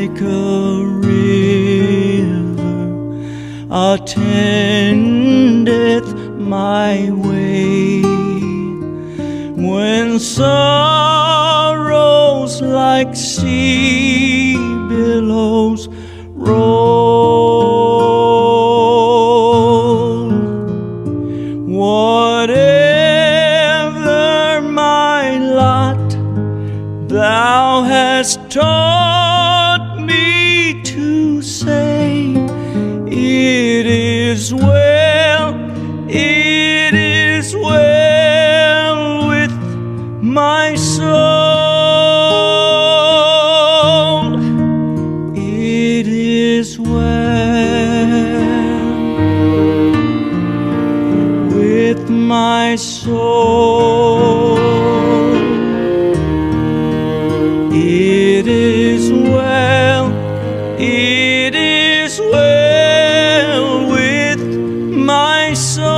like a river attendeth my way. When sorrows like sea billows roll, whatever my lot, thou hast taught me to say, it is well, it is well with my soul, it is well with my soul, it is well, it is well with my soul.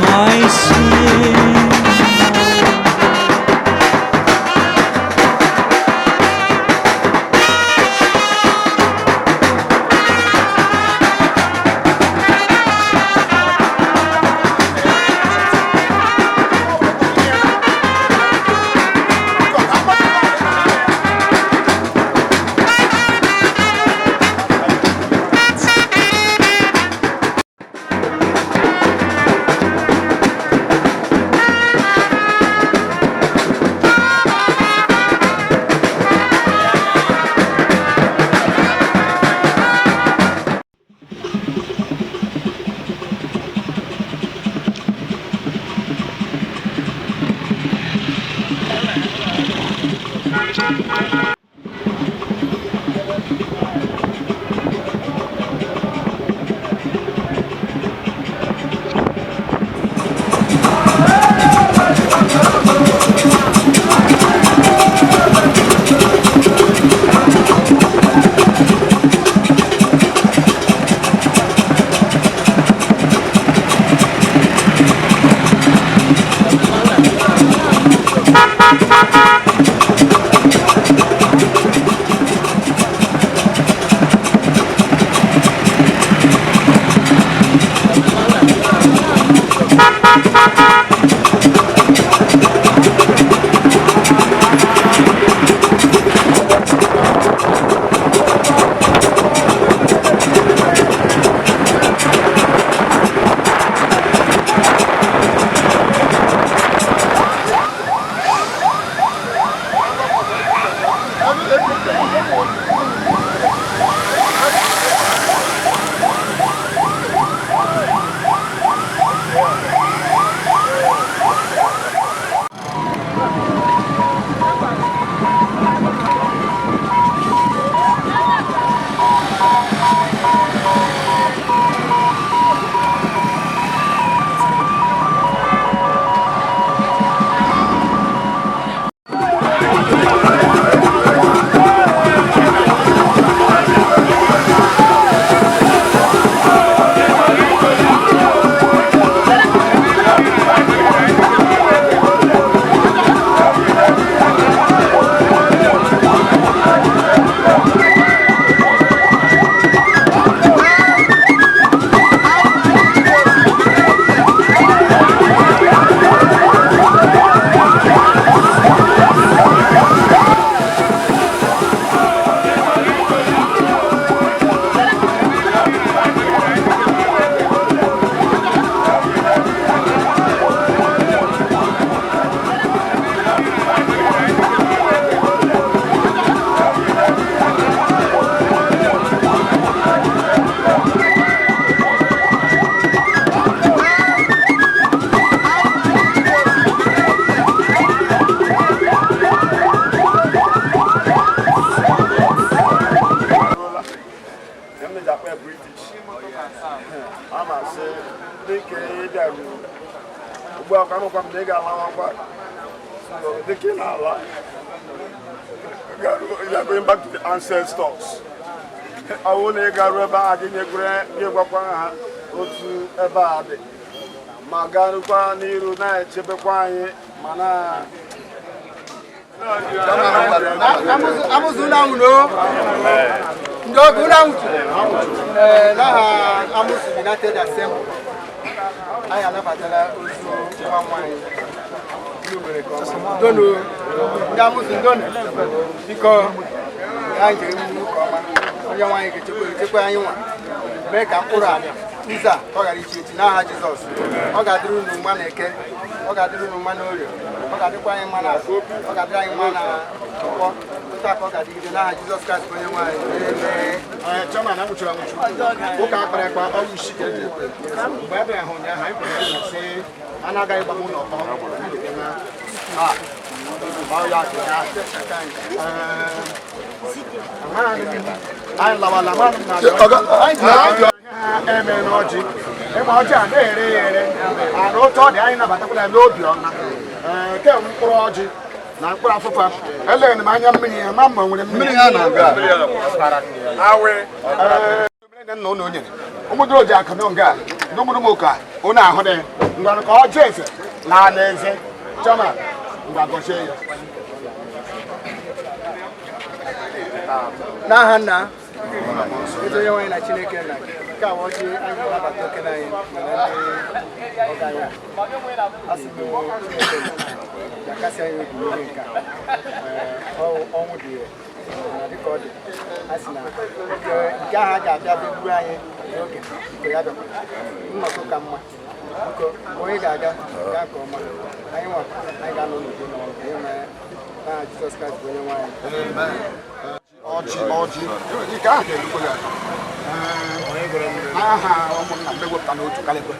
My sin, We are going back to the ancestors. I want to go back and otu ebe a dị ma garukwa n'iru na-echebekwa anyị ma na Amusu na uno. Ndo kuna uno. Na Amusu United Assembly. Aya na batala ozu nwa nwanyị. Numere ko. Dono. Amusu dono. Biko ya njiri mu ko ma. Onye nwanyị ga-echekwa anyị nwa. Mee ka mkpụrụ abịa. Nza ọ gara iche iche n'aha Jizọs. Ọ ga-adịrị unu mma na eke. Ọ ga-adịrị unu mma na orie. Ọ ga-adịkwa anyị mma na afọ. Ọ ga-adịrị anyị mma na akwụkwọ. Ụta ka ọ ga-adịgide n'aha Jizọs Kraịst onye nwe anyị. Chama na nwụchara nwụchu. Ụka akpara ekpe ọrụ isi ka eji ekpe. Mgbe ebe ahụ ụnyaahụ anyị kwere na sị anaghị ịgba ụlọ ọtọ. Anyị lawala mmadụ na eme n'ọjị ịma ọjị a na-ere ya ere ana otu ọ dị anyị nabatakwara n'obi ọma ke mkpụrụ ọjị na mkpụrụ afụfa eleghị m anya mmiri ya ma mma nwere mmiri ya na nga nna ụlọ onyere ụmụdụrụ ji akụ n'oge a n'ụmụrụ m ụka ụnụ ahụ dị ngwanụ ka ọjị eze na ala eze chọma ngwa gọzie ya N'aha Nna ezi onye nwanyị na Chineke nna nke a ọjị anyị nabata okenye anyị mana ndị ọgaranya asị m Chineke ga-akasị anyị obi ihe nke ọnwụ dị na dịka ọ dị a sị na nke ahụ a ga-abịa bịagburu anyị n'oge nke ya bịakwara nnọkọ ka mma biko mgbe onye ga-aga gaa nke ọma anyị nwa anyị ga-anọ n'udo na onye nwere n'aha Jizọs Kraịst bụ onye nwe anyị. ọjị ike ahụ ga-erukwa ya n'aha ụmụnna m ewepụta n'otu kalịkwe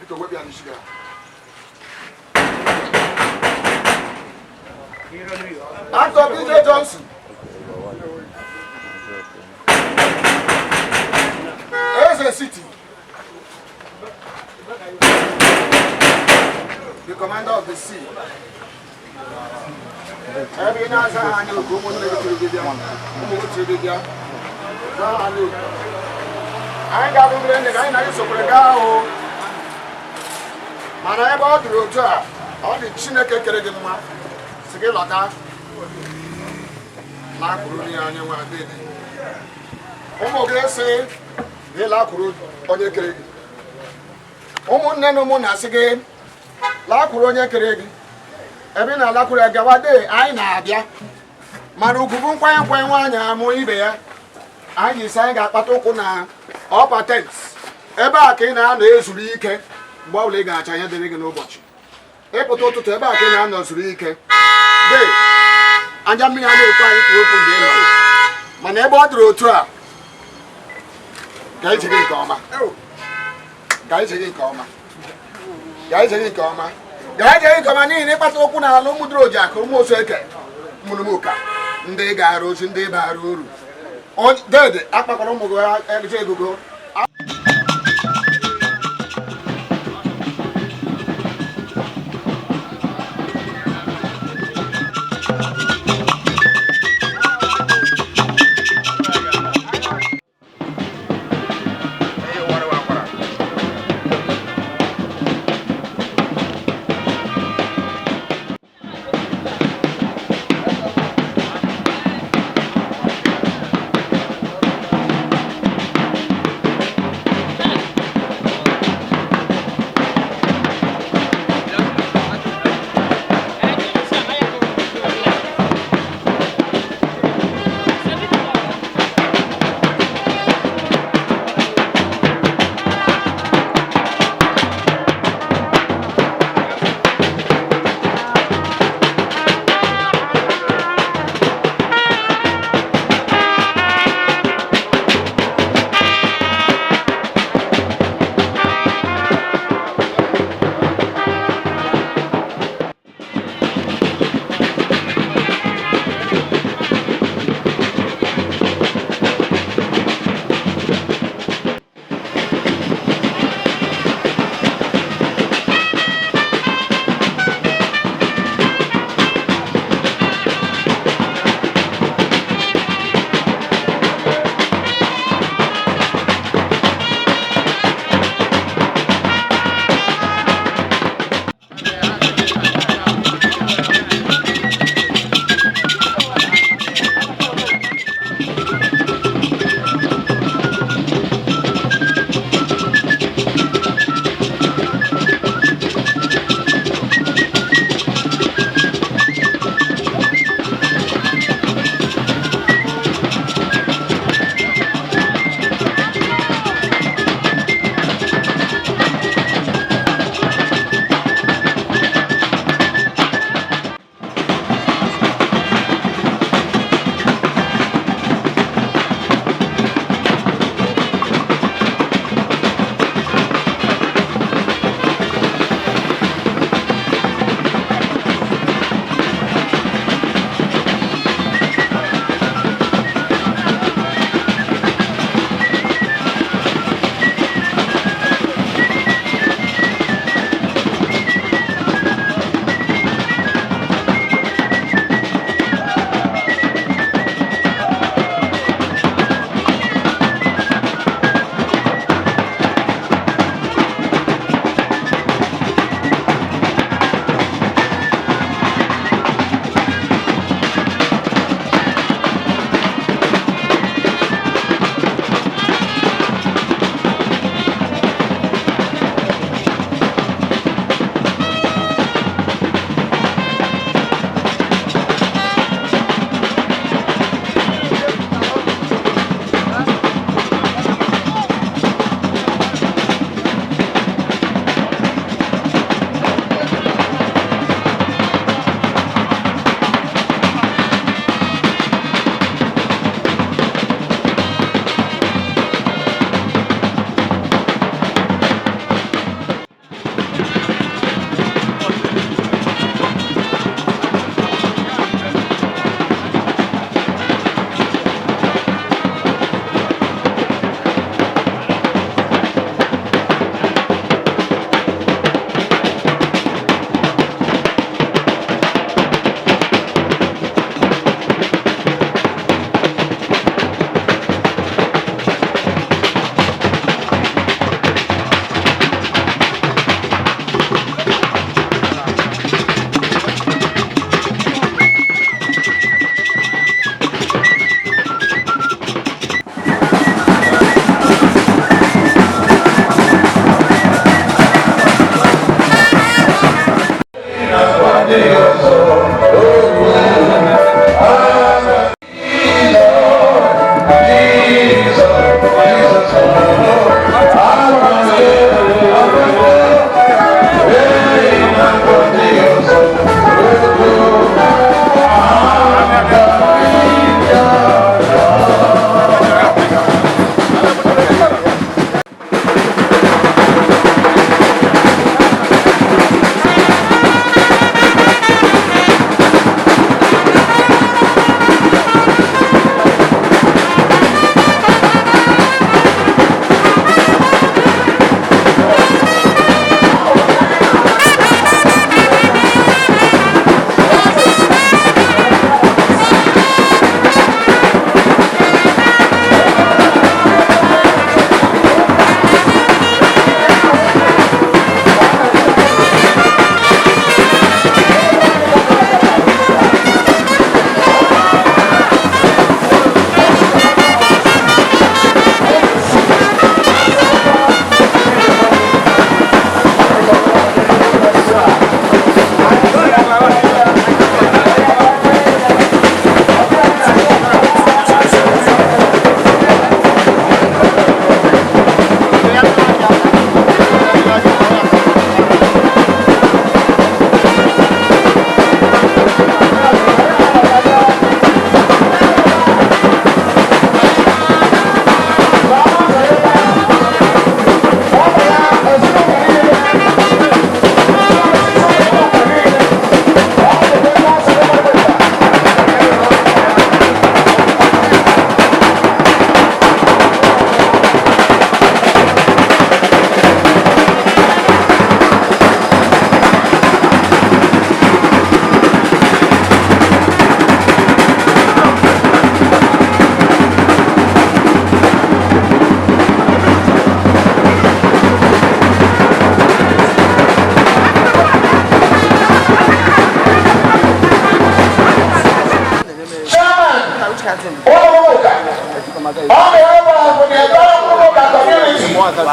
biko wepụ ya n'isi gị. Actor BJ Johnson. Eze City. The commander of the sea. Every now and then, I know go on to the video. I got to blend it. I know so for the guy. Man, I bought the road. All the Chineke Keregima. Sige lọta. Lakuru ni anya nwa dede. Ụmụ gị sị gị lakuru onye kere gị. Ụmụnne na ụmụ na-asị gị lakuru onye kere gị. Ebe na lakuru ya gawa de anyị na-abịa. Mana ugwu nkwanye nkwanye nwaanyị amụ ibe ya. Anyị si anyị ga-akpata ụkwụ na patent. Ebe a ka ị na-anọ ezuru ike mgbe ọbụla ị ga-acha ihe dịrị gị n'ụbọchị. Ịpụta ụtụtụ ebe a ka ị na-anọ zuru ike. Dee, anja mmiri a na-ekwe anyị kwuo okwu mgbe ịnọ. Mana ebe ọ dịrị otu a, ga-eji gị nke ọma. Ga-eji gị nke ọma. Ga-eji gị nke ọma. Ga-eji gị nke ọma n'ihi na ịkpata okwu n'ala ụmụ dịrị oji akụ ụmụ osu eke mụrụ m ụka ndị ga-arụ ozi ndị bara uru. Dede, akpakọrọ ụmụ gị eje egogo.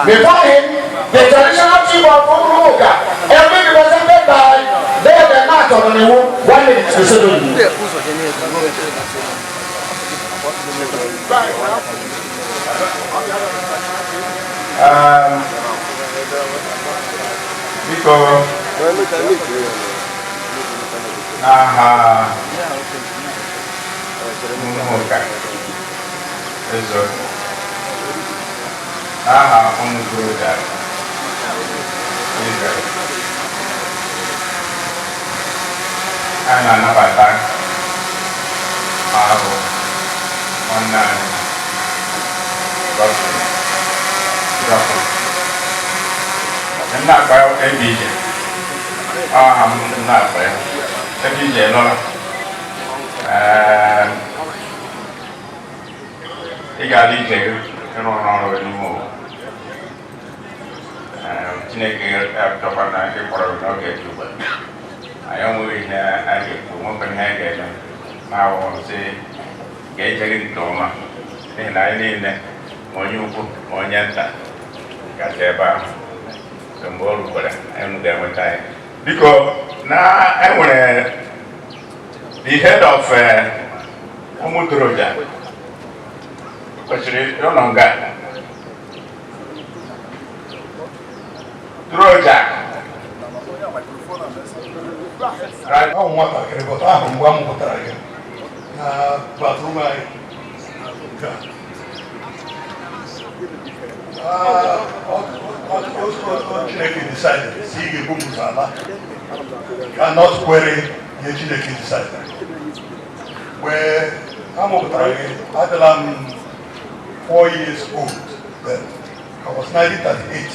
Before him, the traditional chief of Umuka, every represented by the Nat of the 1 minute to settle. I'm not by ABJ. I'm not by ABJ. He got DJ. I don't know anymore. Teenage after one night, I get you. I only get one can hang it. I want to say, get it Doma. And I need that when you put on Yanta. Got there by. I'm there one time because now I want the head of Umuturoja, but you don't know that. Troja. I don't want to get about that one more time. Chineke decided si ga-ebu Musala cannot query ihe Chineke decided. Where amụpụtara gị adịla m 4 years old then. I was 1938.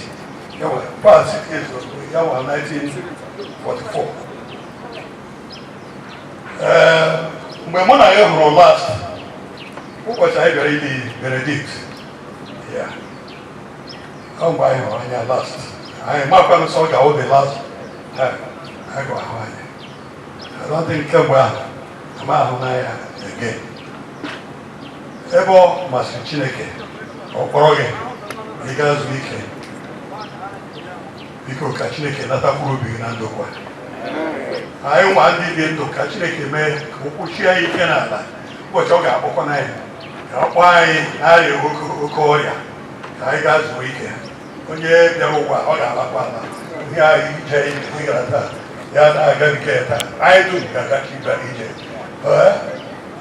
Yeah, well, past 6 years old. Yeah, well, 1944. Mgbe mụ na ya hụrụ last ụbọchị anyị bịara ili Benedict. Yeah. Come by on your last. I am not going to talk about the last time. I go away. I don't think come well. I'm out again. Ebo Masichineke or Poroge because weekend. Because Kachineke not a group in Andokwa. I want to Kachineke me Kushia in Canada. What you got Okonai? Why are you Korea? I got weekend. When you have the Oga, here you change the Higata, Yada Gavikata. I do Gagaki Bagage.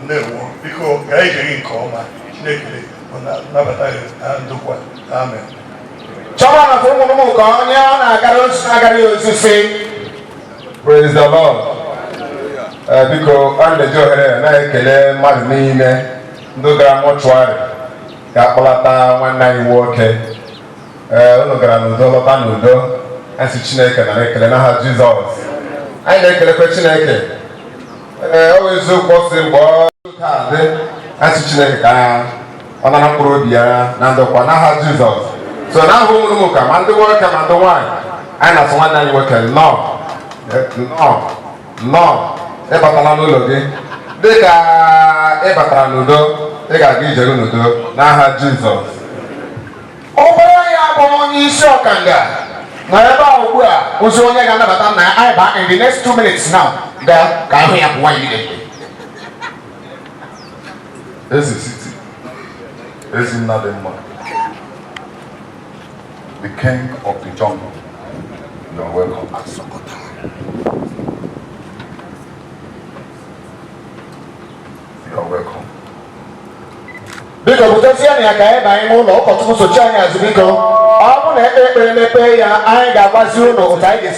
No, because Gaging in coma, Snakely, on that Navata and Dukwa. Amen. Chama from Mokonia, I got to say, praise the Lord. Because I'm the Joher and I can Marmine, Doga Mochuari, Capolata, 1 night working. Nudo, and Chineke and I Jesus. I like the Chineke. Always so possible, and Chineke, on a Probia, and the Quanaha Jesus. So now who will come and the work and the wine, and as 1 night working. No, Ebatananulogi. They got Ebatanudo, they got Gijanudo, Naha Jesus. Only Shokanga. Now, who's only going to have in the next 2 minutes now. There, can we have 1 minute? This is city. This is not the man. The king of the jungle. You are welcome. You are welcome. Because we see any guy buying more local to Sochania as we go. I want to pay I got was you know, I can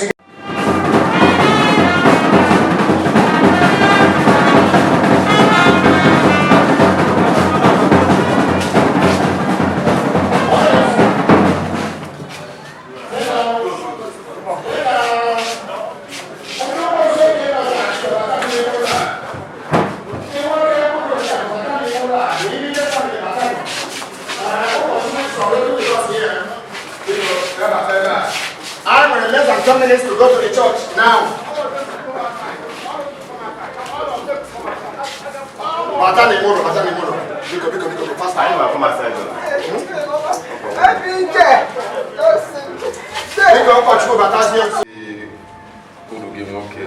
I'm in less than 10 minutes to go to the church now. Batani Moro, Biko, faster. I am from my side. Uru gị nwoke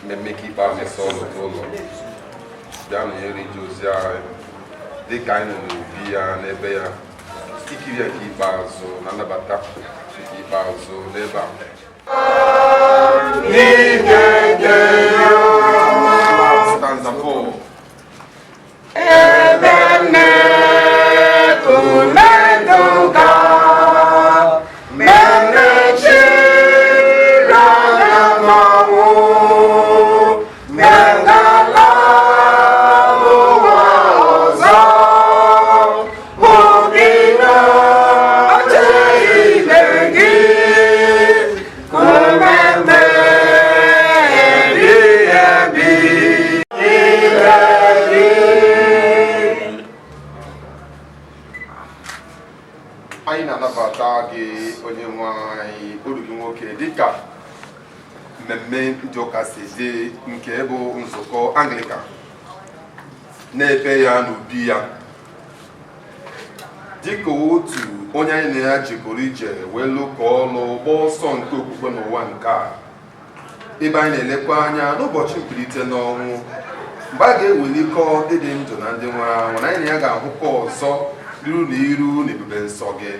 mmemme ka ikpeazụ esi ọlụta ụlọ bịa na eri ji ozi anyị dịka anyị nọ n'obi ya n'ebe ya ikiri ya nke ikpeazụ na nnabata nke ikpeazụ n'ebe a stanza 4 anyị na-anabata gị onye nwe anyị uru gị nwoke dịka mmemme ndị ụka si dị nke bụ nzukọ Anglican n'ebe ya n'ubi ya dịka otu onye anyị na ya jikọrọ ije wee lụkọ ọlụ gbaa ọsọ nke okwukwe n'ụwa nke a ebe anyị na-elekwa anya n'ụbọchị mbilite n'ọnwụ mgbe a ga-ewelikọ ndị dị ndụ na ndị nwụrụ anwụ na anyị na ya ga-ahụkọ ọzọ iru na iru na ebube nsọ gị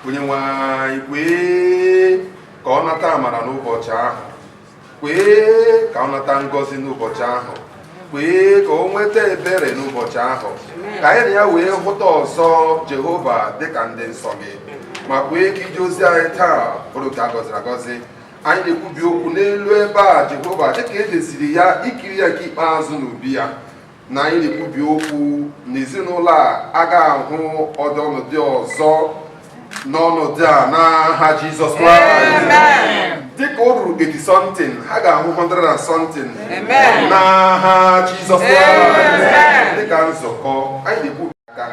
onye nwe anyị kwee ka ọ nata amara n'ụbọchị ahụ kwee ka ọ nata ngọzi n'ụbọchị ahụ kwee ka o nweta ebere n'ụbọchị ahụ ka anyị na ya wee hụta ọzọ Jehova dịka ndị nsọ gị ma kwee ka ije ozi anyị taa bụrụ ka a gọziri agọzi anyị na-ekwubi okwu n'elu ebe a Jehova dịka edeziri ya ikiri ya nke ikpeazụ n'ubi ya na anyị na-ekwubi okwu n'ezinụlọ a ga-ahụ ọnọdụ ọzọ n'ọnọdụ a n'aha Jizọs Kraịst dịka o ruru 80 something ha ga-ahụ 100 and something n'aha Jizọs Kraịst dịka nzukọ anyị na-ekwubi aka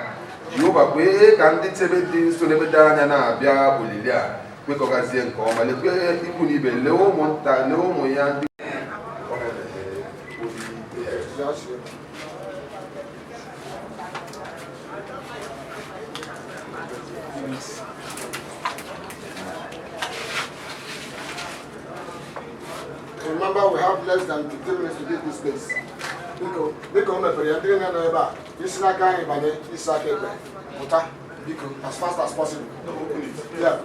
Jehova kwee ka ndị chebe dị nso n'ebe dị anya na-abịa olili a kwekọgazie nke ọma lekwe ikwu na ibe lee ụmụnta lee ụmụ ya ndị Remember, we have less than 15 minutes to get this place. Biko mepere ya ndị na-anọ ebe a isi n'aka anyị banye isi aka ekpe pụta biko as fast as possible. Yeah.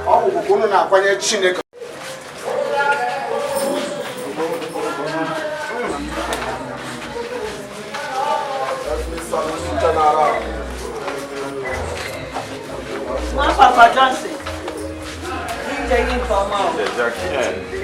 Ọ bụ unu na-akwanye Chineke. Papa Johnson, you taking for more.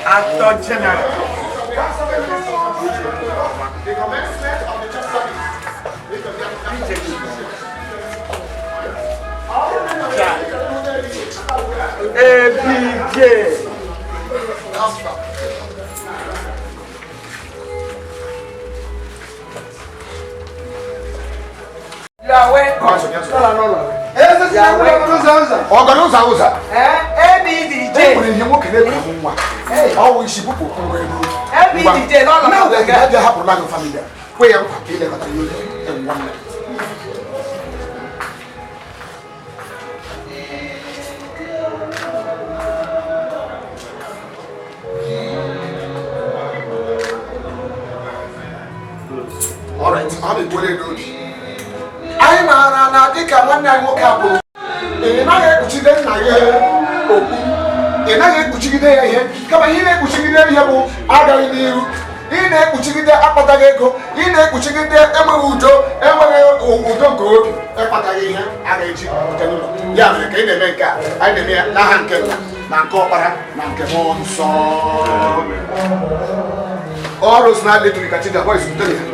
Actor General. The commencement of the church service. ABJ. Yahweh. All right, I'm going to do I'm na dịka nwanne anyị nwoke abụrụ ị naghị ekpuchide nna ya okpu ị naghị ekpuchigide ya ihe kama ihe na-ekpuchigide ihe bụ agaghị n'ihu ị na-ekpuchigide akpataghị ego ị na-ekpuchigide enweghị udo enweghị udo nke obi ịkpataghị ihe a ga-eji nke n'ụlọ ya mere ka ị na-eme nke a anyị na-eme ya n'aha nke nna na nke ọkpara na nke mmụọ nsọ ọrụ si na adịtụrụ ka chidi abụọ izutere ya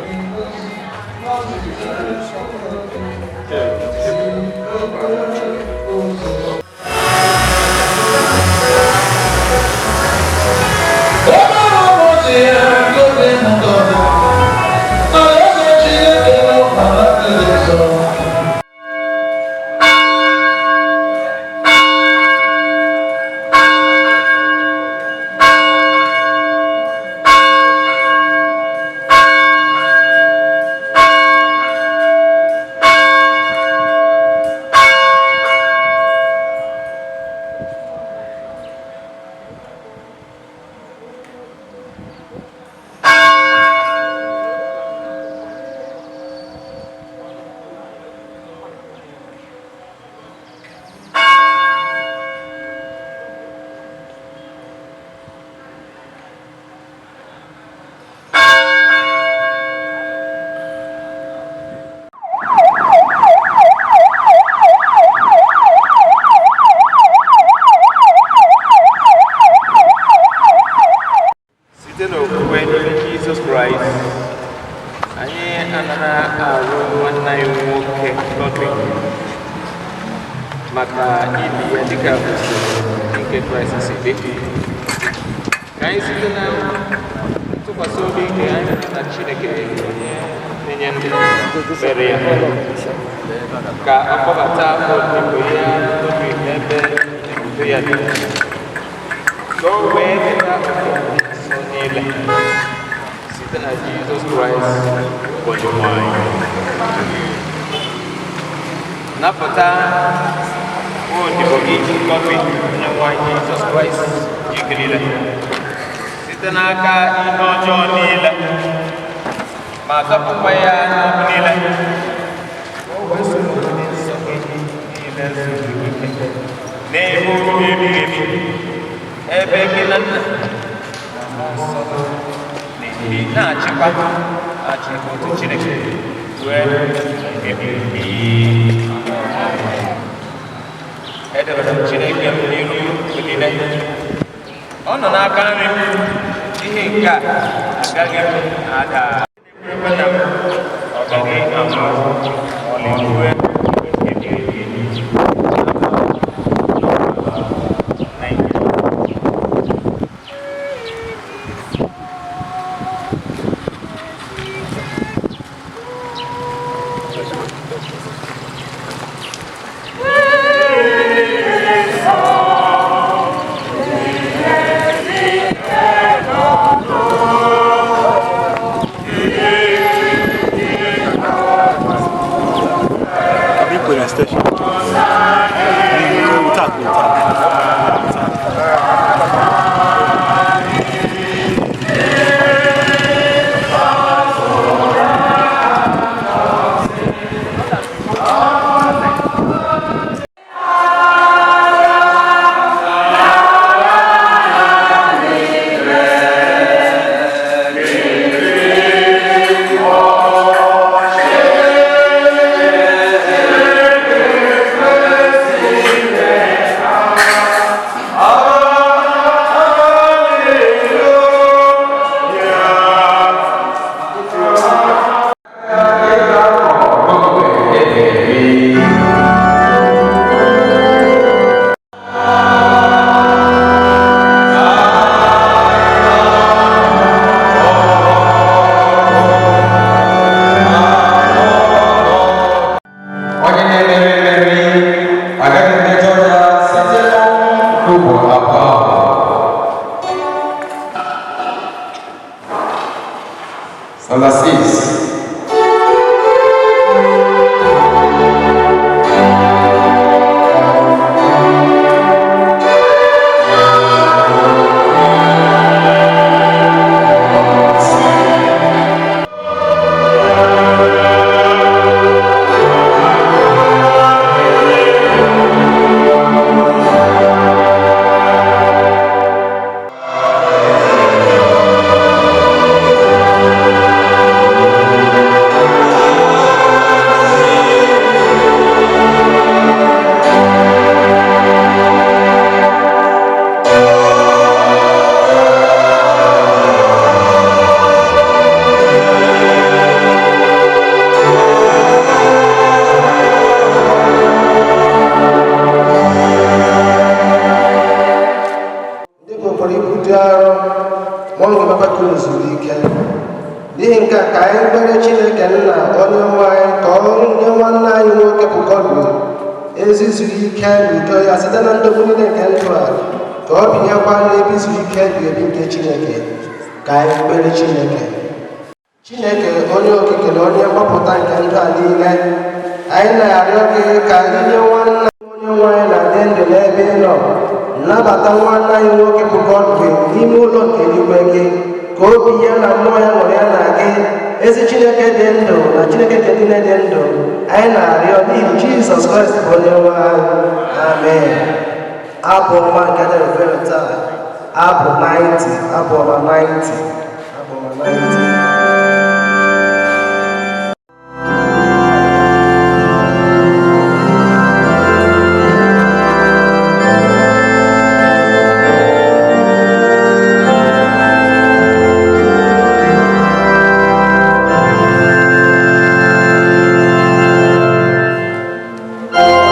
maka ili ya dịka nke Kraịst si dị ka anyị site na ntụkwasị obi nke anyị na Chineke na-enye ndị mere ya ka ọ kpọbata odibo ya n'obi n'ebe ebudo ya dị ka o wee keta nsọ niile site na Jizọs Kraịst Onyenwe anyị napụta odibo gị kọfị Onyenwe anyị Jizọs Kraịst jikere site n'aka ihe ọjọọ niile ma dọpụkwa ya n'ọbụ niile n'ebe obibi ebighị ebi ebe gị na nna na-ebi na-achịkwa achị otu Chineke wee ebighị edebere m Chineke m n'iru mgbe niile ọ nọ n'aka nri ihe nke a agaghị ada mana ọ gaghị ama ọlịwe Number 6. n'ihi nke ka anyị kpere Chineke nna onye nwe anyị ka ọ nye nwanne anyị nwoke bụ Godwin ezizuru ike n'udo ya site na ndogbu niile nke ndụ a ka ọ binyekwa n'ebe izu ike ebi nke Chineke. Ka anyị kpere Chineke onye okike na onye mgbapụta nke ndụ a niile, anyị na-arịọ gị ka anyị nye nwanne onye nwe anyị na dị ndụ n'ebe ị nọ, nnabata nwanne anyị nwoke bụ Godwin n'ime ụlọ nke eluigwe gị, ka obi ya na mmụọ ya ṅụrụ ya na gị, ezi Chineke dị ndụ na Chineke nke niile dị ndụ. Anyị na-arịọ n'ihi Jizọs Kraịst bụ onye nwe anyị. Amen. Abụ ọma nke dịrị taa, abụ 90, abụ ọma 90, abụ ọma 90. Oh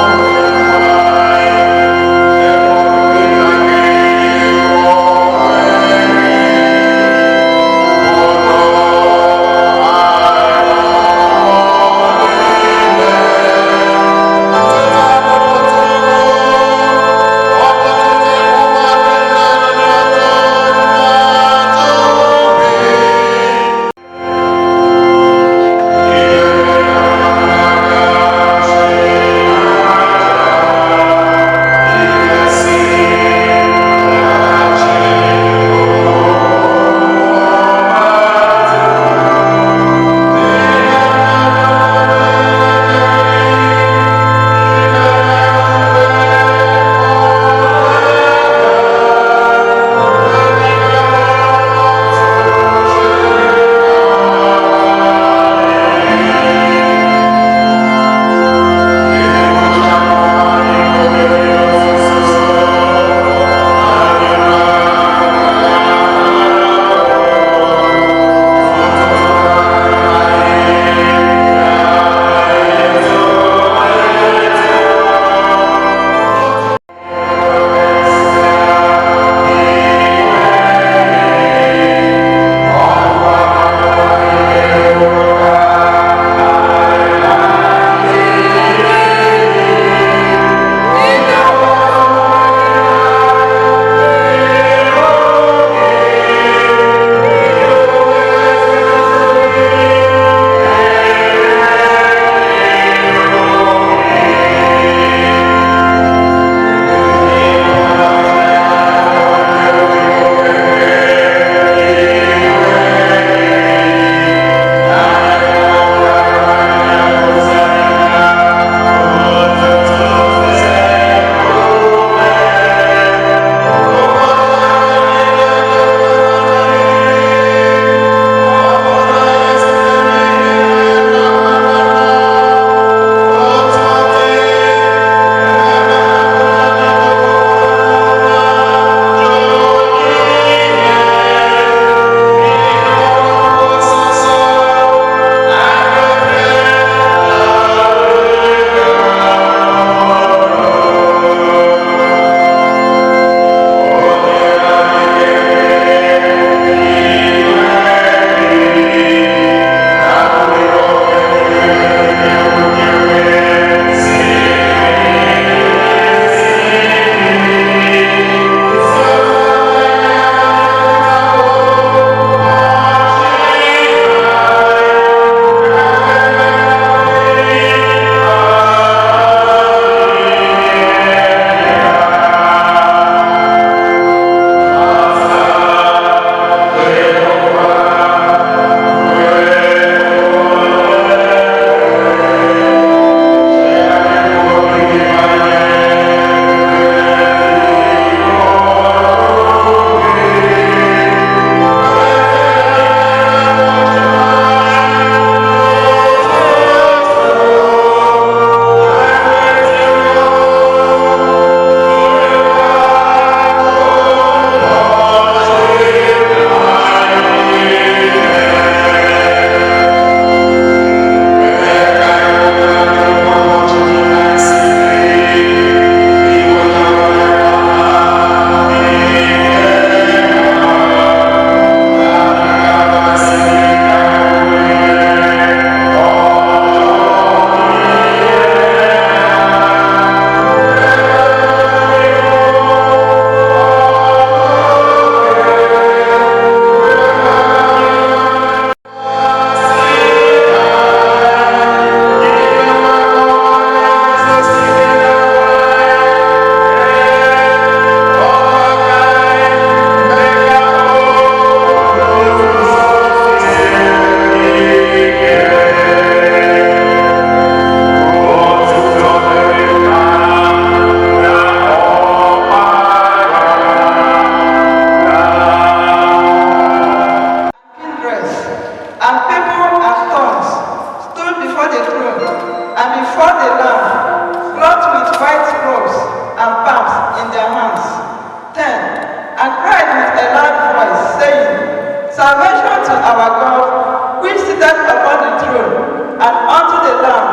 salvation to our God, which sitteth upon the throne, and unto the Lamb.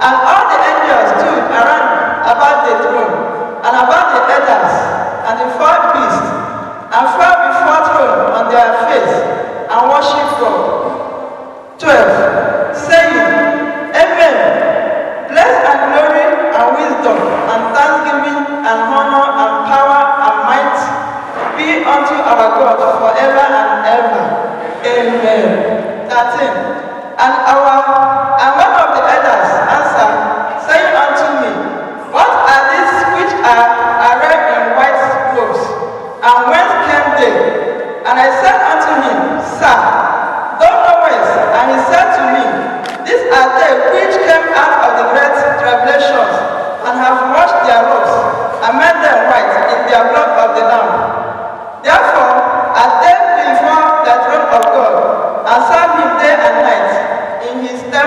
And all the angels stood around about the throne, and about the elders, and the four beasts, and fell before the throne on their face, and worshipped God. 12. Saying, Amen. Bless and glory and wisdom and thanksgiving and honor and power and might be unto our God forever and ever. Amen. 13. And one of the elders answered, saying unto me, What are these which are arrayed in white robes? And whence came they? And I said unto him, Sir, thou knowest. And he said to me, These are they which came out of the great tribulations, and have washed their robes, and made them white in their blood of the Lamb. Therefore are they before the throne of God, and serve him day and night in his temple.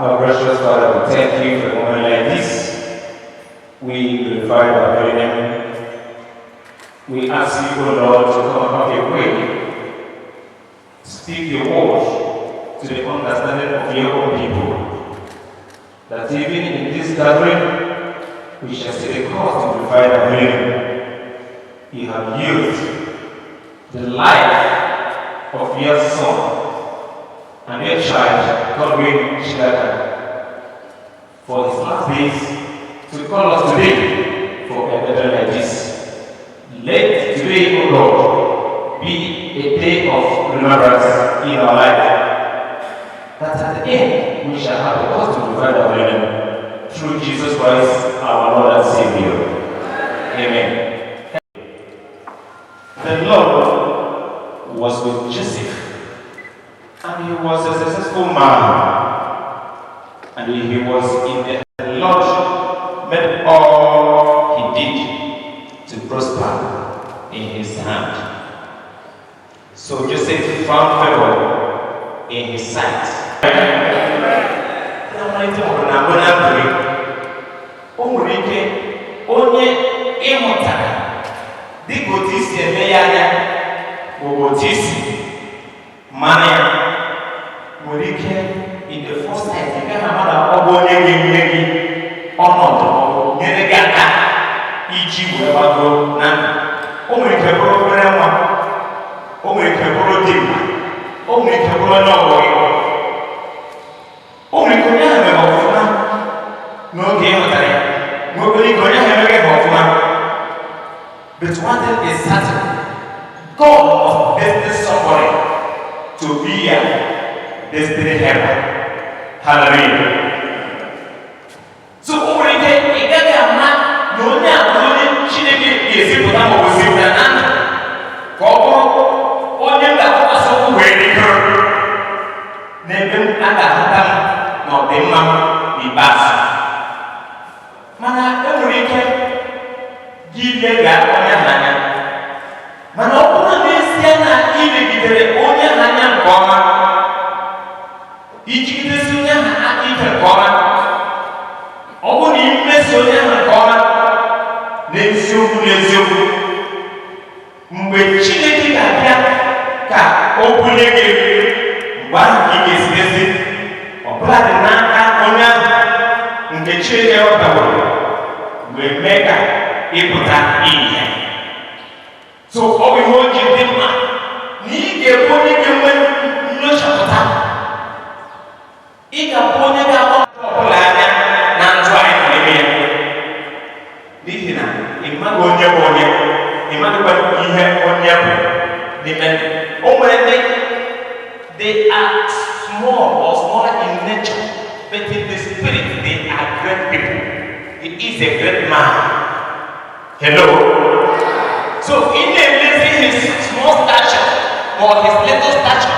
Our gracious Father, we thank you for a moment like this. We glorify your holy name. We ask you, O Lord, to come and have your way. Speak your word to the understanding of your own people. That even in this gathering, we shall see the cause to glorify your holy name. You have used the life of your son and your child, Godwin Shilaka, for his last days to call us today for a day like this. Let today, O Lord, be a day of remembrance in our life, that at the end we shall have the cause to glorify our name through Jesus Christ, our Lord and Savior. Amen. The Lord was with Joseph, and he was a successful man, and he was in the Lord made all he did to prosper in his hand. So Joseph found favor in his sight. In the first time, you can have a but one thing is certain, God must destined somebody to be a destiny helper. Hallelujah. So over the man, no she didn't is it without what was in the land. Only that was so ready. Never not the man be bass. Mana every give them that on your hand. Man, open this yana, even give it on your hand and comma. Each of the sooner and equal comma. Only mess on your hand comma. Nezu. When Chile ka open again, one is missing. Or blood and nana on your and the chili of the world. We make able that in him. So, all we hold you in mind. Need a pony woman, no shot. In a pony that one, and trying to live in. Listen, in my own year, in my own year, they are small or smaller in nature, but in the spirit, they are great people. He is a great man. Hello? So, in the his small stature or his little stature,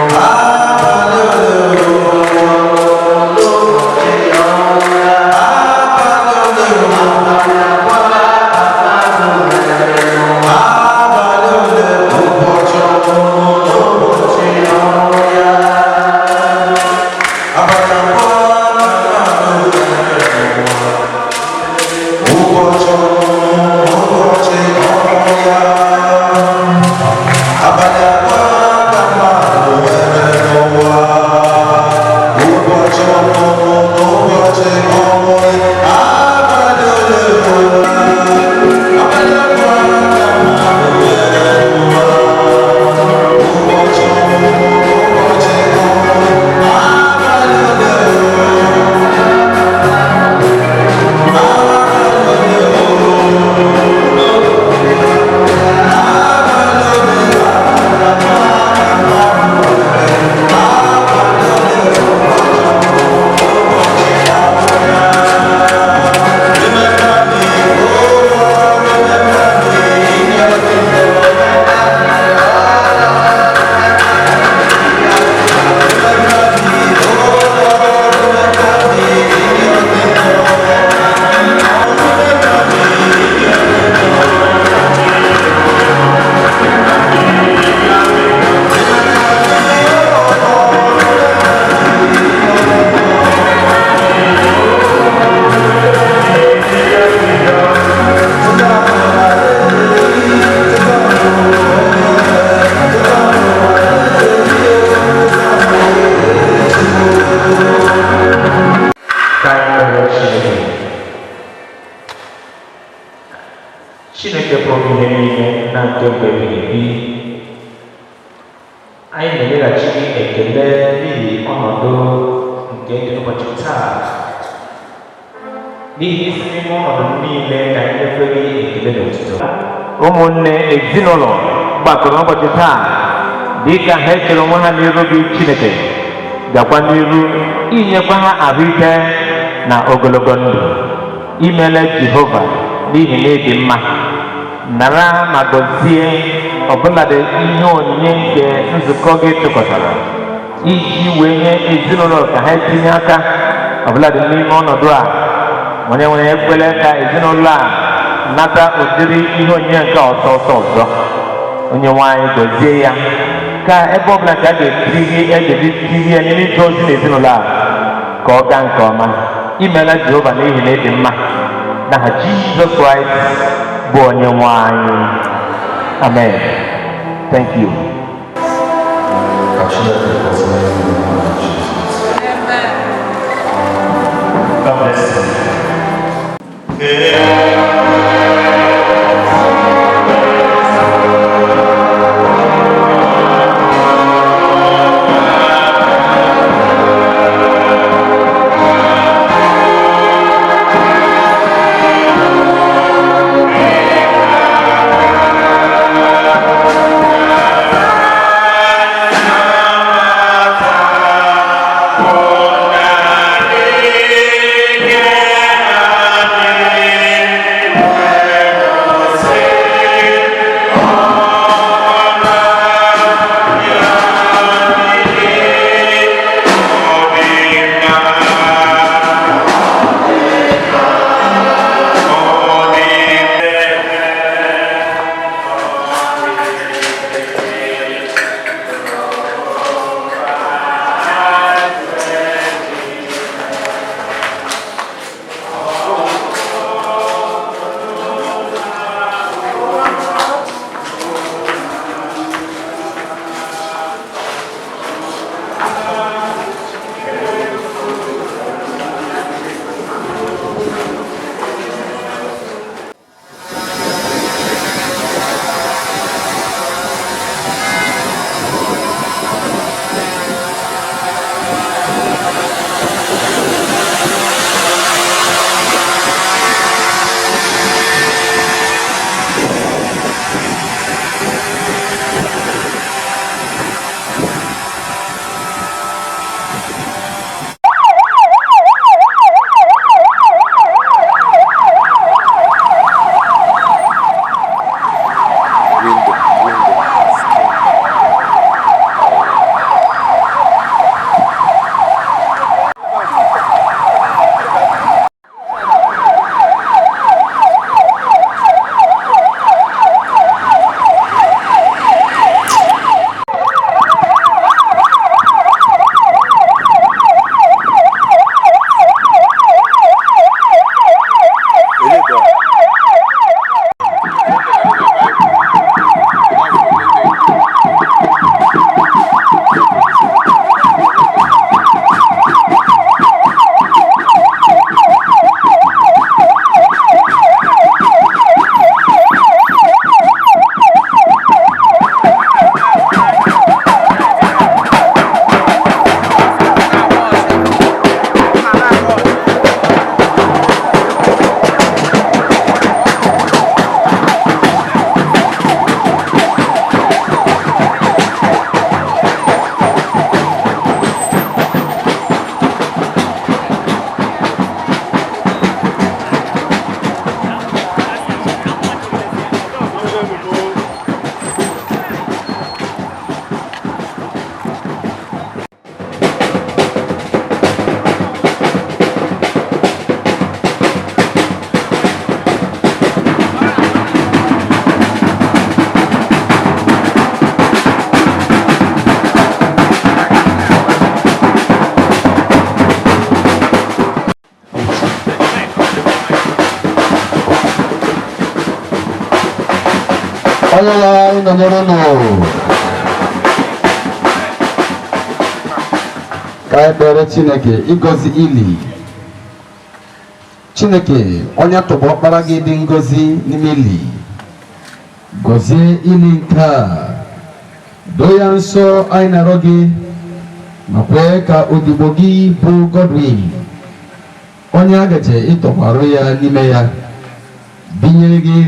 Ah nke mgbe ebighị. Anyị na-enyeghachi ekele n'ihi ọnọdụ nke dị n'ụbọchị taa. N'ihi isi n'ime ọnọdụ niile ka anyị nyefere gị ekele n'otuto. Ụmụnne ezinụlọ gbakọrọ n'ụbọchị taa dị ka ha echere onwe ha n'iru gị Chineke, gakwa n'iru inyekwa ha ahụike na ogologo ndụ. Imele Jehova n'ihi na ịdị mma. Nara ma gọzie ọbụladị ihe onyinye nke nzukọ gị tụkọtara iji wee nye ezinụlọ ka ha tinye aka ọbụladị n'ime ọnọdụ a. Onye nwere ekwele ka ezinụlọ a nata ụdịrị ihe onyinye nke ọsọ ọzọ. Onye nwanyị gọzie ya ka ebe ọbụla ka a ga-etiri ya n'ime ije ozi n'ezinụlọ a ka ọ gaa nke ọma. Imela Jehova n'ihi na ịdị mma. N'aha Jizọs Kraịst bụ onye nwanyị. Amen. Thank you. God bless you. Ayala inanyorono. Ka ebere Chineke ịgọzi ili. Chineke onye tụbụ ọkpara gị dị ngọzi n'ime ili. gọzie ili nke a doo ya nsọ anyị na-arịọ gị ma kwee ka odibo gị bụ Godwin onye a gaje ịtọkwara ya n'ime ya binyere gị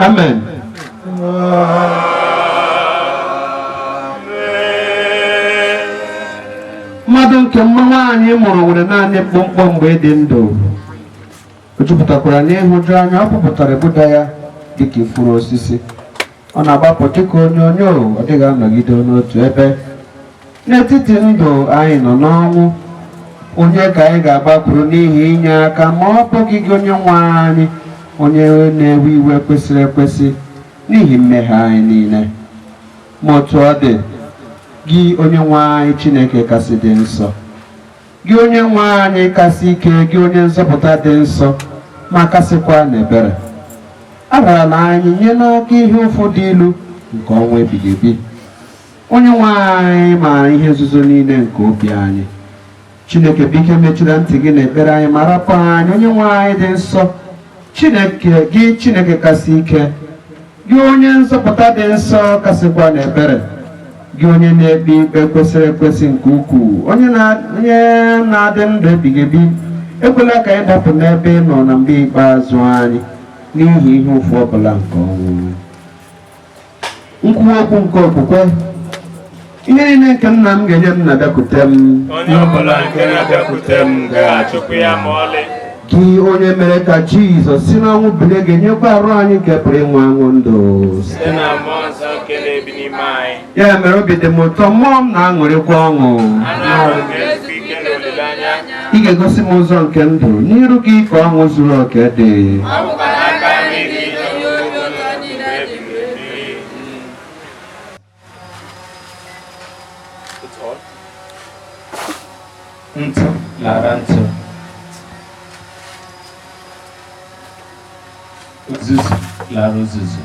Amen. Mmadụ nke mmanwụ anyị mụrụ nwere naanị mkpụmkpụ mgbe dị ndụ. O jupụtakwara n'ịhụju anya, ọ pụpụtara ebuda ya dịka ifuru osisi. Ọ na-agbapụ dịka onyonyo, ọ dịghị anọgide n'otu ebe. N'etiti ndụ anyị nọ n'ọnwụ, onye ka anyị ga-agbakwuru n'ihi inye aka ma ọ bụghị gị onye nwe anyị, onye na-ewe iwe kwesịrị ekwesị n'ihi mmehie anyị niile. Ma otu ọ dị, gị onye nwe anyị Chineke kasị dị nsọ, gị onye nwe anyị kasị ike, gị onye nzọpụta dị nsọ ma kasịkwa n'ebere, abarala anyị nye n'aka ihe ụfụ dị ilu nke ọnwa ebighị ebi. Onye nwe anyị maara ihe nzuzo niile nke obi anyị. Chineke biko mechiri ntị gị n'ekpere anyị ma rapụ anyị. Onye nwe anyị dị nsọ, Chineke gị Chineke kasị ike, gị onye nzọpụta dị nsọ kasịkwa n'ebere, gị onye na-ekpe ikpe kwesịrị ekwesị nke ukwuu, onye na-adị ndụ ebighị ebi, ekwela ka anyị dapụ n'ebe ị nọ na mgbe ikpeazụ anyị n'ihi ihe ụfụ ọbụla nke ọnwụ. Nkwuwa okwu nke okwukwe, ihe niile nke nna m ga-enye m na-abịakwute m, onye ọbụla nke na-abịakwute m ga-achụpụ ya ma ọlị. Gị onye mere ka Jizọs si n'ọnwụ bilie ga-enyekwa arụ anyị nke pụrụ ịnwe ọṅụ ndụ site na mmụọ nsọ nke na-ebi n'ime anyị. Ya mere obi dị m ụtọ, mmụọ m na-aṅụrịkwa ọṅụ. Ị ga-egosi m ụzọ nke ndụ, n'iru gị ka ọṅụ zuru oke dị. Ntụ lara ntụ, uzuzu lara uzuzu.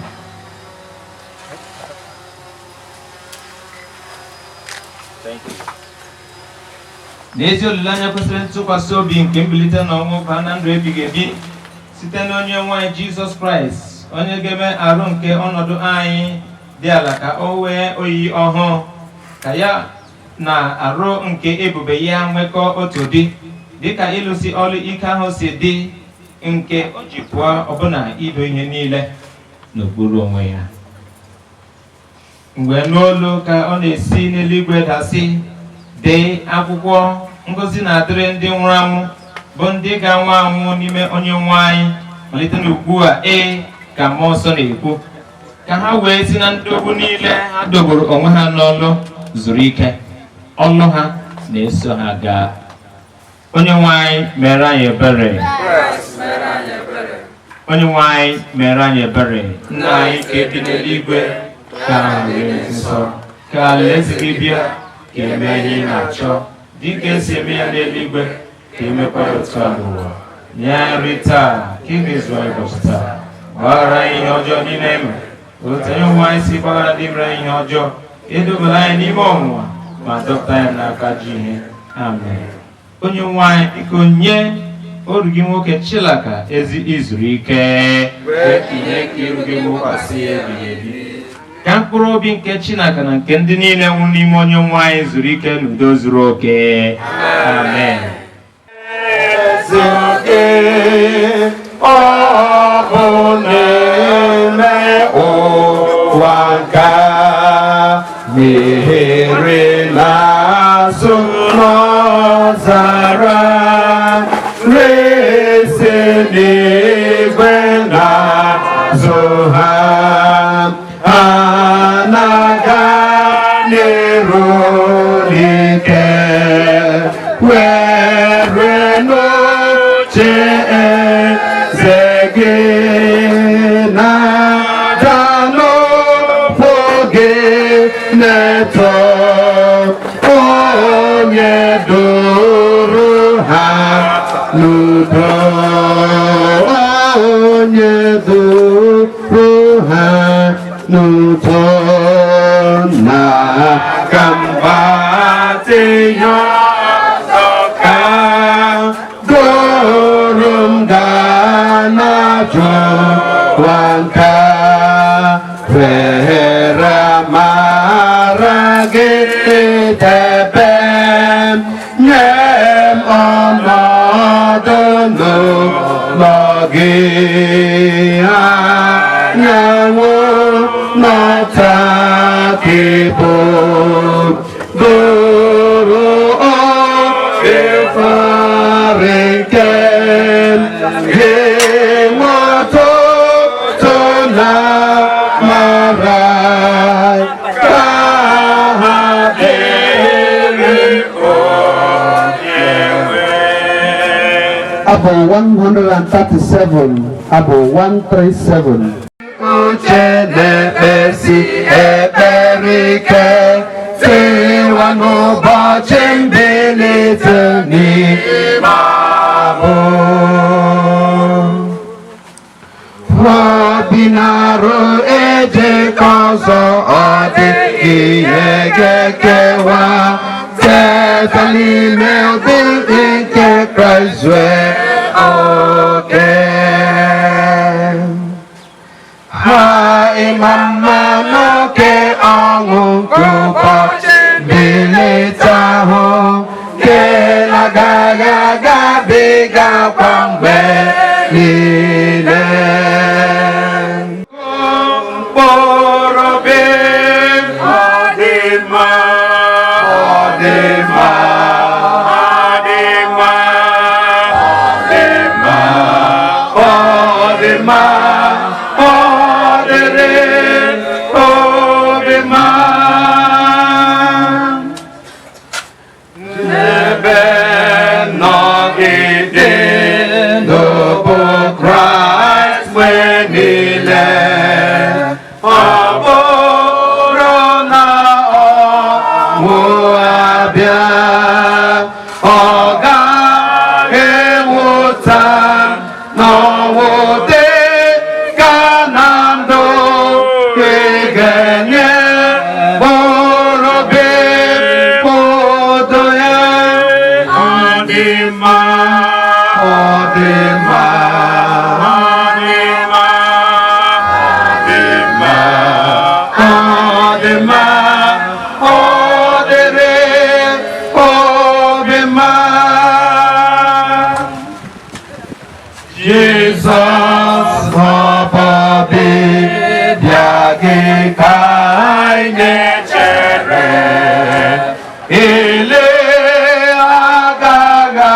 n'ezi olileanya kwesịrị ntụkwasị obi nke mbilite n'ọnwụ baa na ndụ ebighị ebi site n'onye nwanyị Jizọs Kraịst, onye ga-eme arụ nke ọnọdụ anyị dị ala ka o wee oyi ọhụụ, ka ya na arụ nke ebube ya nwekọ otu dị, dịka ịlụsi ọrụ ike ahụ si dị, nke o ji pụọ ọbụna ido ihe niile n'okpuru onwe ya. Mgbe n'olu ka ọ na-esi n'eluigwe dasị, dee akwụkwọ ngọzi na-adịrị ndị nwụrụ anwụ, bụ ndị ga-anwụ anwụ n'ime onye nwe anyị malite n'ugbu a, ka mmụọ nsọ na-ekwu, ka ha wee si na ndogbu niile ha dogburu onwe ha n'ọlụ zuru ike, ọlụ ha na-eso ha gaa. Onye nwe anyị mere anyị ebere. Onye nwe anyị mere anyị ebere. Nna anyị ka ebi n'eluigwe, ka aha gị dị nsọ, ka alaeze gị bịa, ka emee ihe ị na-achọ dịka esi eme ya n'eluigwe, ka emekwa otu a n'ụwa. Nye anyị nri taa, ka ị ga-ezu anyị ụbọchị taa. Gbaghara anyị ihe ọjọọ niile eme, otu onye nwe anyị si gbaghara ndị mere ihe ọjọọ. Edobala anyị n'ime ọnwụnwa, ma dọpụta anyị n'aka ji ihe. Amen. Onye nwe anyị, biko nye oru gị nwoke Chilaka ezi izuru ike, ihe ka iru gị nwokwasị ya ebighị ebi. Ka mkpụrụ obi nke Chineke na nke ndị niile nwụrụ n'ime onye nwe anyị zuru ike n'udo zuru oke. Amen. Ọ bụ n'ime ụwa nke mere n'azụ n'ọzara, resi n'igwe n'azụ ha, anaga n'iru n'ike, were n'oche eze gị na-ada n'ụkwụ gị na-eto, onye duru ha n'udo, onye duru ha n'udo, na ka mgbatị ya ọzọ ka duru m gaa n'ajọ ụwa nke were mara gị debe m, nye m ọnọdụ n'ụlọ gị, anyanwụ n'ọta gị bụ bụrụ oge fari nke gị, nwatụtụ na mara ka ha dịrị onye nwe. Abụ 137, abụ 137. Uche na-ekpesi ekpere ike, tiwa n'ụbọchị mbilite n'ime ahụ. Obi na-arụ ejekọ ọzọ, ọ dị ihe ga-ekewa, teta n'ime obi nke Kraịst zue oke. Ha ịma mma n'oke ọṅụ nke ụbọchị mbilite ahụ, nke na-agaghị agabiga kwa mgbe niile. Mkpụrụ obi m, ọ dị mma, ọ dị mma, ọ dị mma, ọ dị mma, ọ dị mma, ọ dịrị obi mma. N'ebe nọgide n'obu Kraịst mgbe niile, ọ bụrụ na ọnwụ abịa, ọ gaghị enweta n'ọnwụ dị Jesus, Papa, be kai nechere ile agaga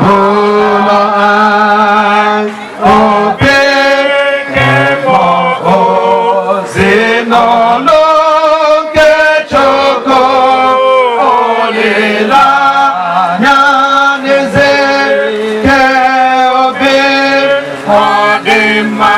bulo an obe kemo zinolo kechoko olila nyaneze ke obe odima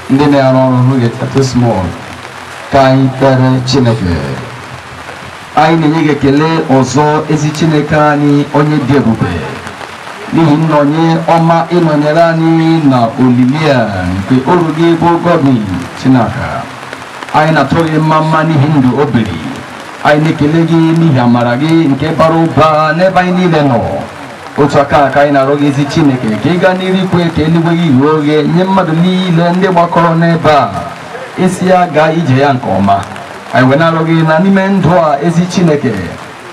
ndị na-arụ ọrụ n'oge this morning ka anyị kpere Chineke. Anyị na-enye gị ekele ọzọ ezi Chineke anyị onye dị ebube n'ihi nnọnye ọma ịnọnyere anyị na olili a nke oru gị bụ Godwin Chinaka. Anyị na-atụ gị mma n'ihi ndụ o biri. Anyị na-ekele gị n'ihi amara gị nke bara ụba n'ebe anyị niile nọ. Otu aka ka anyị na-arịọ gị ezi Chineke ka ị gaa n'iru ikwe ka eluigwe gị ruo oghe nye mmadụ niile ndị gbakọrọ n'ebe a isi ya gaa ije ya nke ọma. Anyị wee na-arịọ gị na n'ime ndụ a ezi Chineke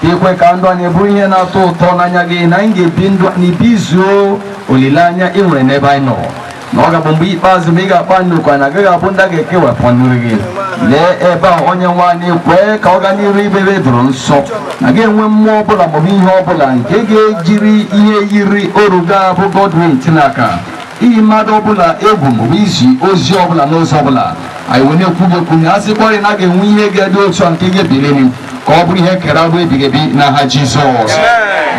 ka ekwe ka ndụ anyị bụrụ ihe na-atọ ụtọ n'anya gị na anyị ga-ebi ndụ n'ibi izuo olileanya ị nwere n'ebe anyị nọ. Na ọ ga-abụ mgbe ikpeazụ ma ị ga-akpa anyị okwu anyị agaghị abụ ndị a ga-ekewapụ nri gị. Lee ebe ahụ onye nwe anyị kwee ka ọ gaa n'iru ibebe doro nsọ na ga-enwe mmụọ ọbụla maọbụ ihe ọbụla nke ga-ejiri ihe yiri oru ga bụ Godwin Chinaka iyi mmadụ ọbụla egwu maọbụ izi ozi ọbụla n'ụzọ ọbụla. Anyị wee na-ekwu gị ekwu na asịkwarị na a ga-enwe ihe ga-dị otu a nke ga-ebilini ka ọ bụrụ ihe kere agbụ ebighị ebi n'aha Jizọs.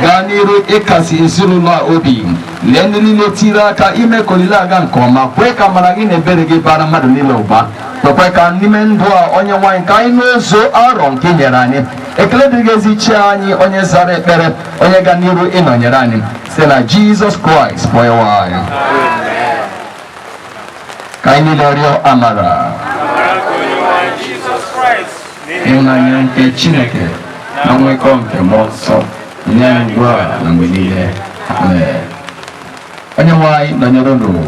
Gaa n'iru ịkasi ezinụlọ a obi. Lee ndị niile tiri aka ime ka olile aga nke ọma. Kwee ka amara gị na ebere gị bara mmadụ niile ụba. Kwekwe ka n'ime ndụ a onye nwaanyị ka anyị n'ụzọ arọ nke nyere anyị. Ekele dịrị gị ezi chi anyị onye zara ekpere onye ga n'iru ịnọnyere anyị site na Jizọs Kraịst bụ onye nwaanyị. Ka anyị niile rịọ amara ịhụnanya nke Chineke na nwekọ nke mmụọ nsọ nye anyị ugbu a na mgbe niile. Amen. Onye nwe anyị nọnyere unu.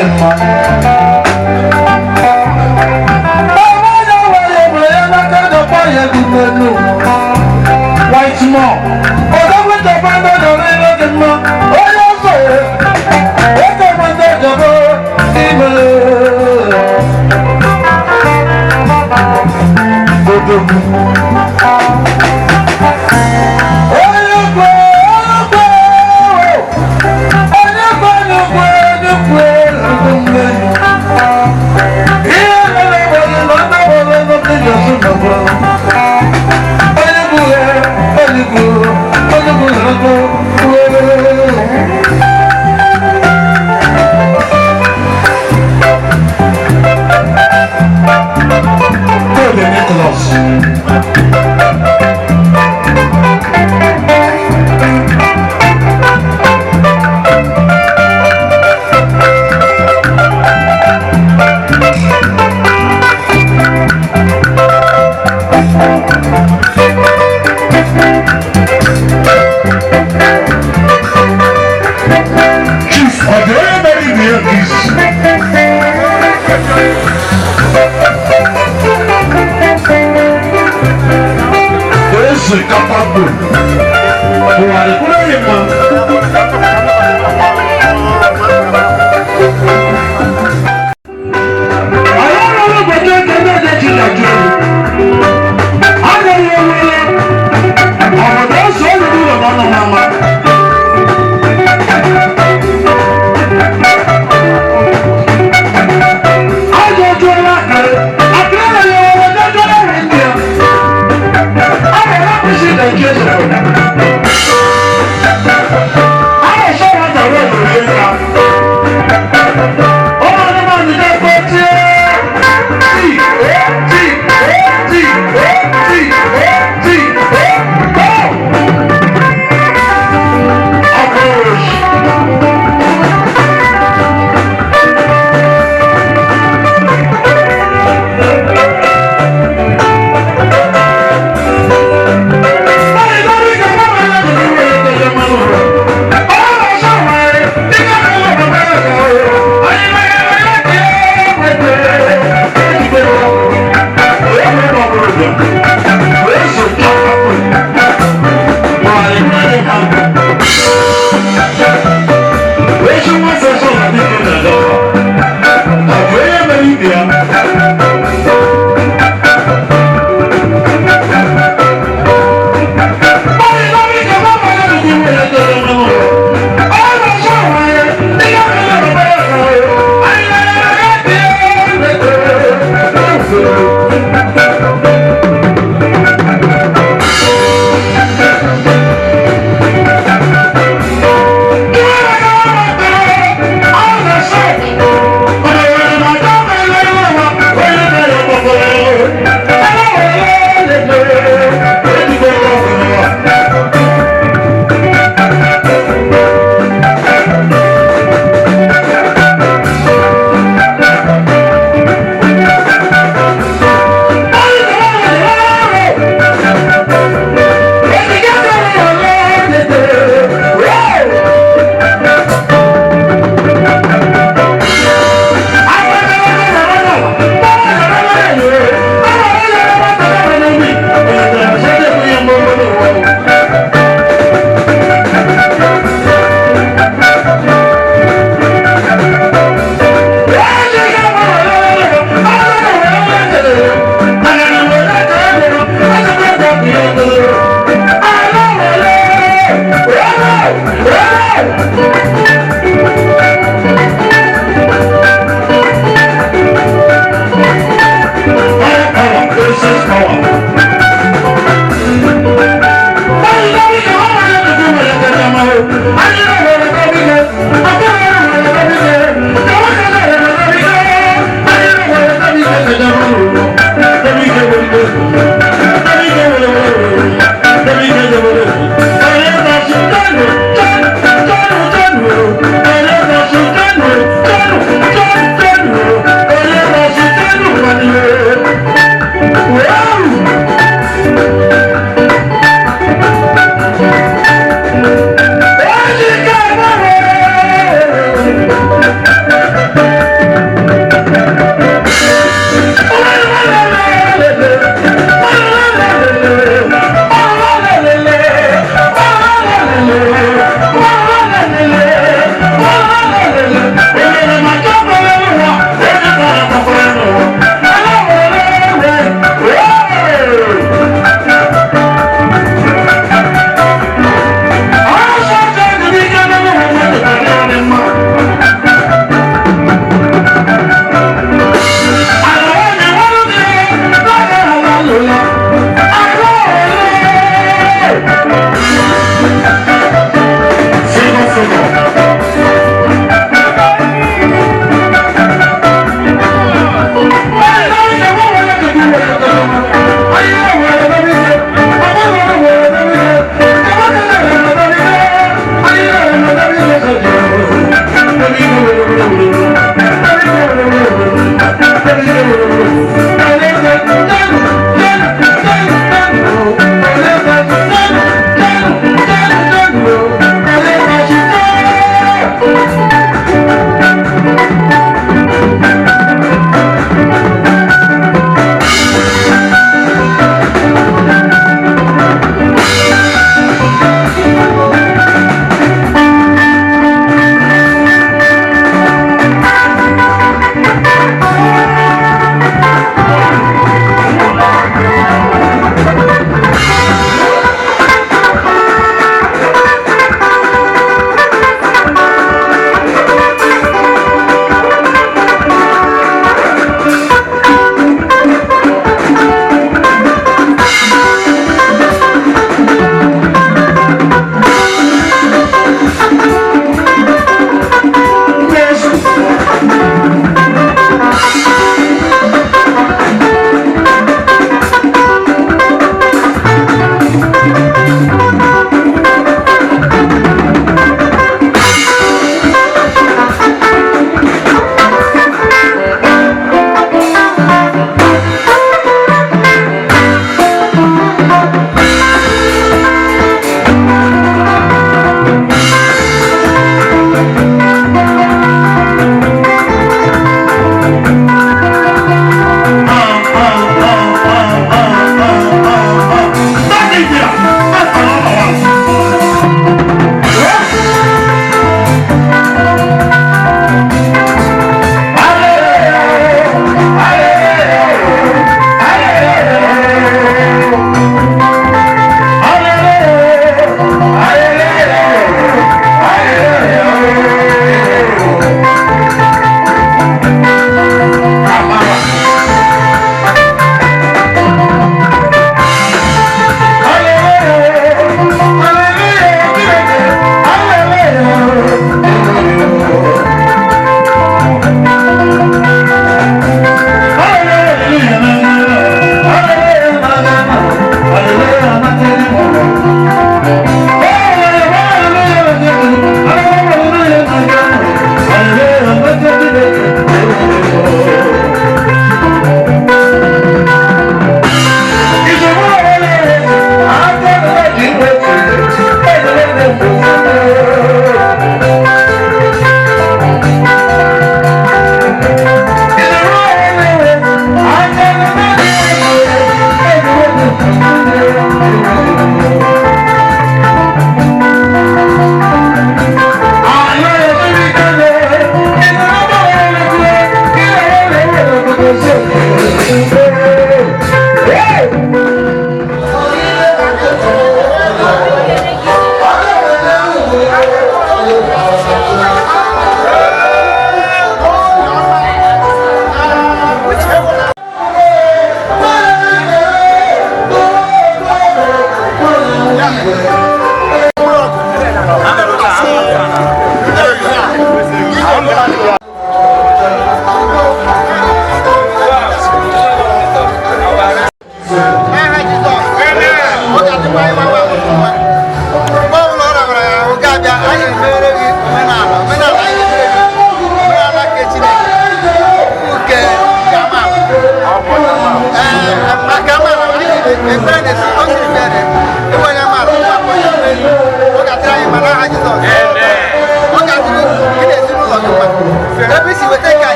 White more. Oh, that was the band of the little more. Oh, yes, sir. What the one that the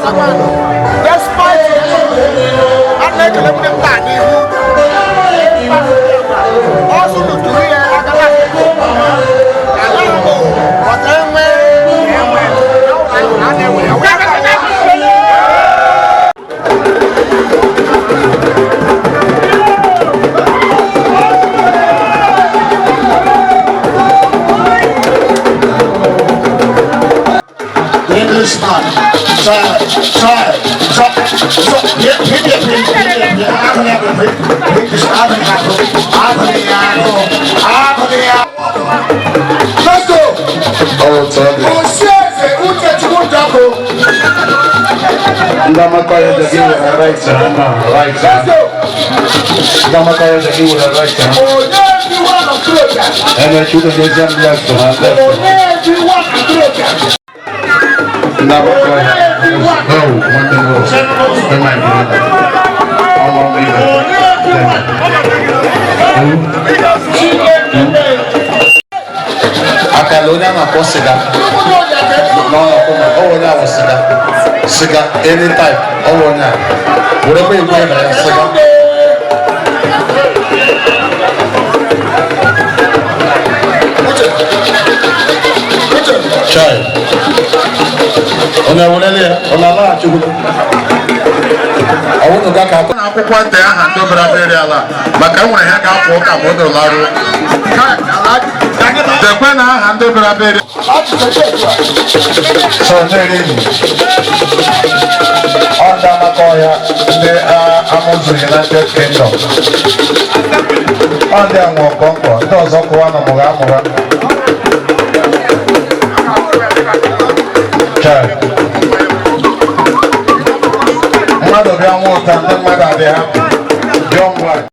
despite anekele m nta n'ihu ọsụ n'uturu ya agala ala bụ ọta enwe a na-enwe ya Englishman, let's go. Ndamakaya the giver a right hand, right hand. Ndamakaya the giver a right hand. And I should have been left to hand left. Ndamakaya. No, one thing goes. Am I brother? How long we Akalonia na po siga. No, oh, that was siga. Anytime. Oh, now. Whatever you want, siga. Child. Ona chukwu. Awu no gaka ko na akwụkwọ nte aha ndobara bere ala maka nwere ha ga-akwụ ụka ma o dolarụ. Dekwe na aha ndobara bere. So nere ni. Onda makoya ndị amụzụ United Kingdom. Onda nwo konko ndị ọzọ kụwa na mụga amụga. Mmadụ bịa nwa ụta ndị mmadụ adịghị hapụ. John White.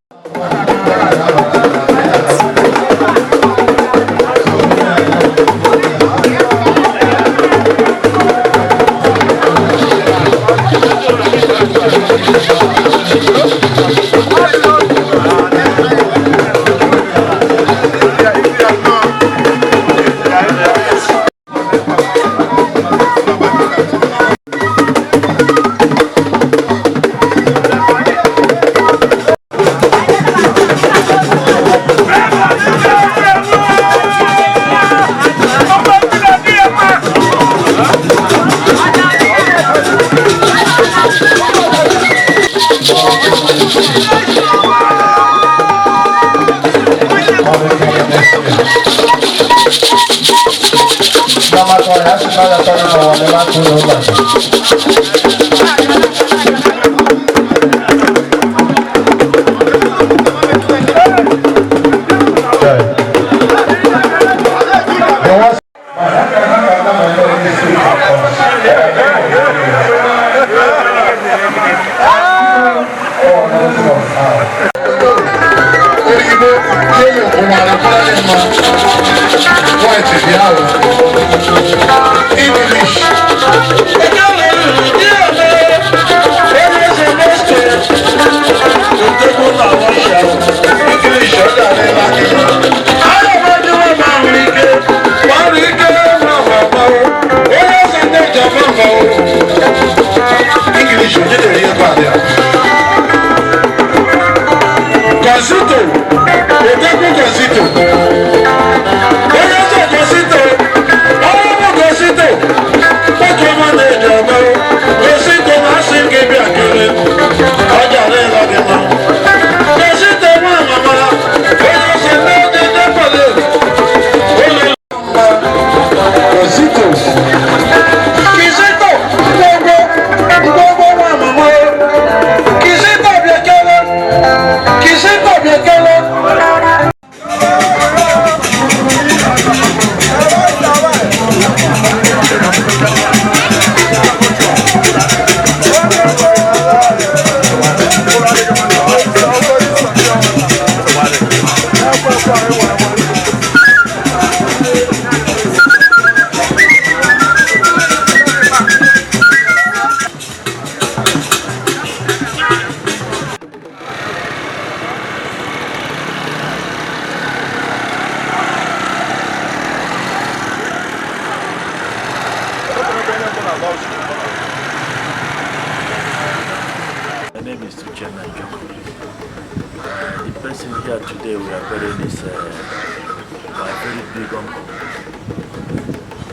today we are burying this my very big uncle.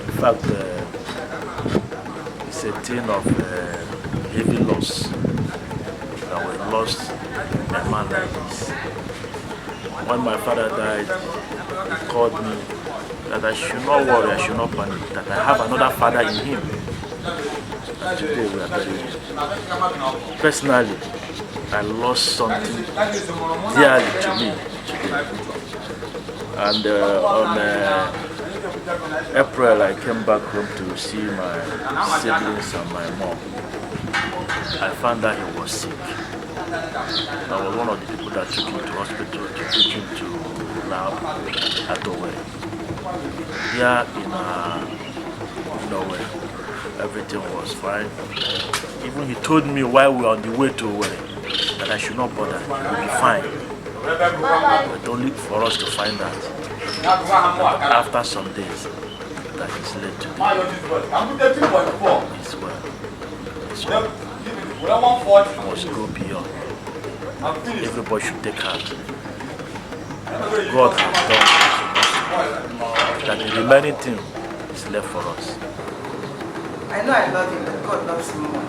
In fact, it's a thing of heavy loss that we lost a man like this. When my father died, he called me that I should not worry, I should not panic, that I have another father in him. And today we are burying him. Personally, I lost something dearly to me today. And on April, I came back home to see my siblings and my mom. I found that he was sick. I was one of the people that took him to hospital, to take him to lab at Owerri. Here in Owerri, everything was fine. Even he told me while we were on the way to Owerri that I should not bother, it will be fine. But only for us to find out after some days that he's late today. He's well. He's well. He must go beyond. Everybody should take heart. God has done that the remaining thing is left for us. I know I love him, but God loves him more.